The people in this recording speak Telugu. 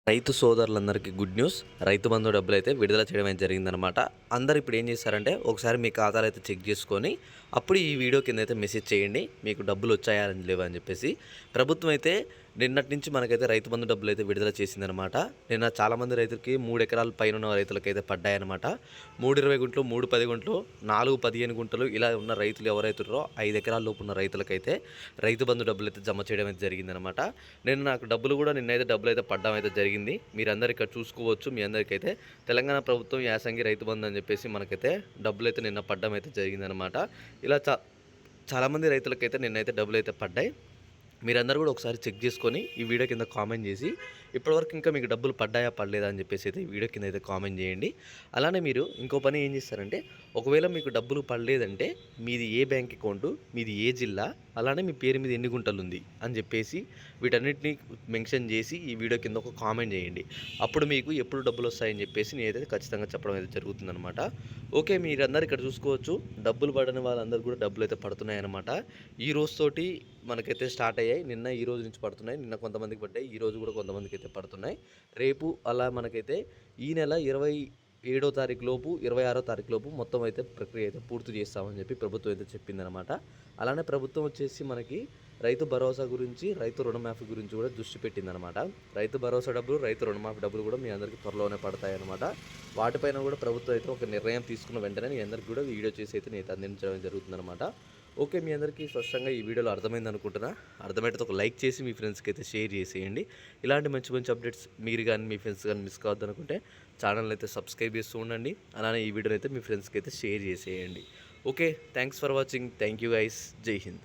రైతు సోదరులందరికీ గుడ్ న్యూస్. రైతు బంధు డబ్బులైతే విడుదల చేయడం అయితే జరిగిందనమాట. అందరూ ఇప్పుడు ఏం చేశారంటే ఒకసారి మీ ఖాతాలు అయితే చెక్ చేసుకొని అప్పుడు ఈ వీడియో కింద అయితే మెసేజ్ చేయండి మీకు డబ్బులు వచ్చాయా లేవా అని చెప్పేసి. ప్రభుత్వం అయితే నిన్నటి నుంచి మనకైతే రైతు బంధు డబ్బులు అయితే విడుదల చేసిందనమాట. నిన్న చాలామంది రైతులకి 3 ఎకరాల పైన ఉన్న రైతులకైతే పడ్డాయన్నమాట. 3 20 గుంటలు, 3 10 గుంటలు, 4 15 గుంటలు ఇలా ఉన్న రైతులు ఎవరైతున్నారో 5 ఎకరాల లోపు ఉన్న రైతులకైతే రైతు బంధు డబ్బులు అయితే జమ చేయడం అయితే జరిగిందనమాట. నేను నాకు డబ్బులు కూడా నిన్నైతే డబ్బులు అయితే పడ్డం అయితే జరిగింది. మీరందరూ ఇక్కడ చూసుకోవచ్చు. మీ అందరికైతే తెలంగాణ ప్రభుత్వం యాసంగి రైతు బంధు అని చెప్పేసి మనకైతే డబ్బులు అయితే నిన్న పడ్డం అయితే జరిగిందనమాట. ఇలా చాలామంది రైతులకైతే నిన్నైతే డబ్బులు అయితే పడ్డాయి. మీరందరూ కూడా ఒకసారి చెక్ చేసుకొని ఈ వీడియో కింద కామెంట్ చేసి ఇప్పటివరకు ఇంకా మీకు డబ్బులు పడ్డాయా పడలేదా అని చెప్పేసి అయితే ఈ వీడియో కింద అయితే కామెంట్ చేయండి. అలానే మీరు ఇంకో పని ఏం చేస్తారంటే ఒకవేళ మీకు డబ్బులు పడలేదంటే మీది ఏ బ్యాంక్ అకౌంటు, మీది ఏ జిల్లా, అలానే మీ పేరు మీద ఎన్ని గుంటలు ఉంది అని చెప్పేసి వీటన్నిటిని మెన్షన్ చేసి ఈ వీడియో కింద ఒక కామెంట్ చేయండి. అప్పుడు మీకు ఎప్పుడు డబ్బులు వస్తాయని చెప్పేసి నేనైతే ఖచ్చితంగా చెప్పడం అయితే జరుగుతుందన్నమాట. ఓకే, మీరందరూ ఇక్కడ చూసుకోవచ్చు. డబ్బులు పడని వాళ్ళందరూ కూడా డబ్బులు అయితే పడుతున్నాయన్నమాట. ఈ రోజుతోటి మనకైతే స్టార్ట్ అయ్యాయి. నిన్న ఈ రోజు నుంచి పడుతున్నాయి. నిన్న కొంతమందికి పడ్డాయి, ఈ రోజు కూడా కొంతమందికి అయితే పడుతున్నాయి. రేపు అలా మనకైతే ఈ నెల 27వ తారీఖు లోపు 26వ తారీఖు లోపు మొత్తం అయితే ప్రక్రియ అయితే పూర్తి చేస్తామని చెప్పి ప్రభుత్వం అయితే చెప్పిందనమాట. అలానే ప్రభుత్వం వచ్చేసి మనకి రైతు భరోసా గురించి, రైతు రుణమాఫీ గురించి కూడా దృష్టి పెట్టిందనమాట. రైతు భరోసా డబ్బులు, రైతు రుణమాఫీ డబ్బులు కూడా మీ అందరికీ త్వరలోనే పడతాయన్నమాట. వాటిపైన కూడా ప్రభుత్వం అయితే ఒక నిర్ణయం తీసుకున్న వెంటనే మీ అందరికీ కూడా వీడియో చేసి అయితే నేను అందించడం జరుగుతుందన్నమాట. ఓకే, మీ అందరికీ స్పష్టంగా ఈ వీడియోలో అర్థమైంది అనుకుంటున్నా. అర్థమైతే ఒక లైక్ చేసి మీ ఫ్రెండ్స్కి అయితే షేర్ చేసేయండి. ఇలాంటి మంచి మంచి అప్డేట్స్ మీరు కానీ మీ ఫ్రెండ్స్ కానీ మిస్ కావద్దు అనుకుంటే ఛానల్ అయితే సబ్స్క్రైబ్ చేస్తూ ఉండండి. అలానే ఈ వీడియోని అయితే మీ ఫ్రెండ్స్కి అయితే షేర్ చేసేయండి. Okay, thanks for watching. Thank you guys. జై హింద్.